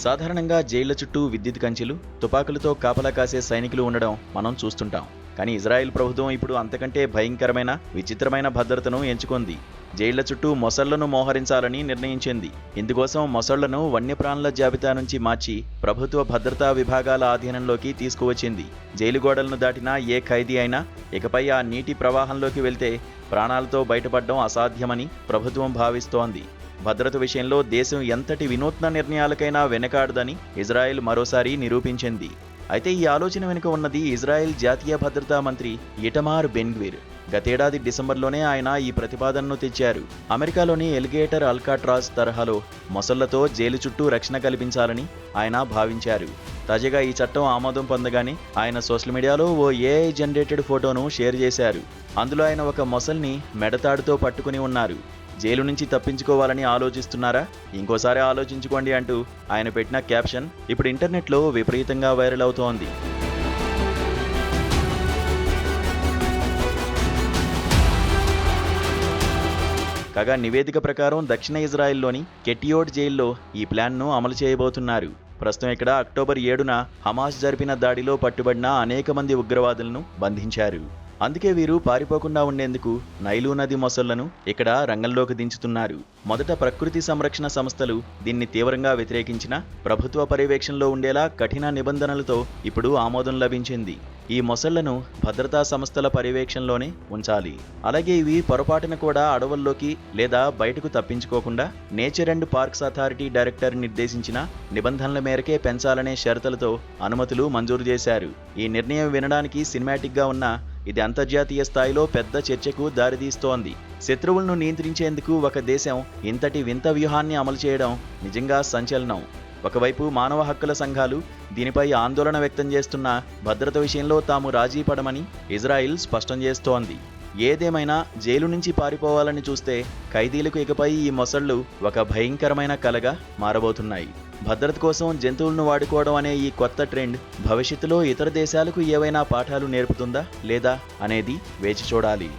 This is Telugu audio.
సాధారణంగా జైళ్ల చుట్టూ విద్యుత్ కంచెలు, తుపాకులతో కాపలా కాసే సైనికులు ఉండడం మనం చూస్తుంటాం. కానీ ఇజ్రాయెల్ ప్రభుత్వం ఇప్పుడు అంతకంటే భయంకరమైన, విచిత్రమైన భద్రతను ఎంచుకుంది. జైళ్ల చుట్టూ మొసళ్లను మోహరించాలని నిర్ణయించింది. ఇందుకోసం మొసళ్లను వన్యప్రాణుల జాబితా నుంచి మార్చి ప్రభుత్వ భద్రతా విభాగాల ఆధీనంలోకి తీసుకువచ్చింది. జైలు గోడలను దాటిన ఏ ఖైదీ అయినా ఇకపై ఆ నీటి ప్రవాహంలోకి వెళ్తే ప్రాణాలతో బయటపడడం అసాధ్యమని ప్రభుత్వం భావిస్తోంది. భద్రత విషయంలో దేశం ఎంతటి వినూత్న నిర్ణయాలకైనా వెనకాడదని ఇజ్రాయెల్ మరోసారి నిరూపించింది. అయితే ఈ ఆలోచన వెనుక ఉన్నది ఇజ్రాయెల్ జాతీయ భద్రతా మంత్రి ఇటమార్ బెన్గ్విర్. గతేడాది డిసెంబర్లోనే ఆయన ఈ ప్రతిపాదనను తెచ్చారు. అమెరికాలోని ఎలిగేటర్ అల్కాట్రాజ్ తరహాలో మొసళ్లతో జైలు చుట్టూ రక్షణ కల్పించాలని ఆయన భావించారు. తాజాగా ఈ చట్టం ఆమోదం పొందగానే ఆయన సోషల్ మీడియాలో ఓ ఏఐ జనరేటెడ్ ఫోటోను షేర్ చేశారు. అందులో ఆయన ఒక మొసల్ని మెడతాడుతో పట్టుకుని ఉన్నారు. జైలు నుంచి తప్పించుకోవాలని ఆలోచిస్తున్నారా? ఇంకోసారి ఆలోచించుకోండి అంటూ ఆయన పెట్టిన క్యాప్షన్ ఇప్పుడు ఇంటర్నెట్లో విపరీతంగా వైరల్ అవుతోంది. కాగా నివేదిక ప్రకారం దక్షిణ ఇజ్రాయెల్లోని కెటియోడ్ జైల్లో ఈ ప్లాన్ను అమలు చేయబోతున్నారు. ప్రస్తుతం ఇక్కడ అక్టోబర్ 7న హమాస్ జరిపిన దాడిలో పట్టుబడిన అనేక మంది ఉగ్రవాదులను బంధించారు. అందుకే వీరు పారిపోకుండా ఉండేందుకు నైలు నది మొసళ్లను ఇక్కడ రంగంలోకి దించుతున్నారు. మొదట ప్రకృతి సంరక్షణ సంస్థలు దీన్ని తీవ్రంగా వ్యతిరేకించిన ప్రభుత్వ పర్యవేక్షణలో ఉండేలా కఠిన నిబంధనలతో ఇప్పుడు ఆమోదం లభించింది. ఈ మొసళ్లను భద్రతా సంస్థల పర్యవేక్షణలోనే ఉంచాలి. అలాగే ఇవి పొరపాటున కూడా అడవుల్లోకి లేదా బయటకు తప్పించుకోకుండా nature and parks authority director నిర్దేశించిన నిబంధనల మేరకే పెంచాలనే షరతులతో అనుమతులు మంజూరు చేశారు. ఈ నిర్ణయం వినడానికి సినిమాటిక్గా ఉన్నా ఇది అంతర్జాతీయ స్థాయిలో పెద్ద చర్చకు దారితీస్తోంది. శత్రువులను నియంత్రించేందుకు ఒక దేశం ఇంతటి వింత వ్యూహాన్ని అమలు చేయడం నిజంగా సంచలనం. ఒకవైపు మానవ హక్కుల సంఘాలు దీనిపై ఆందోళన వ్యక్తం చేస్తున్న భద్రత విషయంలో తాము రాజీ పడమని ఇజ్రాయిల్ స్పష్టం చేస్తోంది. ఏదేమైనా జైలు నుంచి పారిపోవాలని చూస్తే ఖైదీలకు ఇకపై ఈ మొసళ్లు ఒక భయంకరమైన కలగా మారబోతున్నాయి. భద్రత కోసం జంతువులను వాడుకోవడం అనే ఈ కొత్త ట్రెండ్ భవిష్యత్తులో ఇతర దేశాలకు ఏవైనా పాఠాలు నేర్పుతుందా లేదా అనేది వేచి చూడాలి.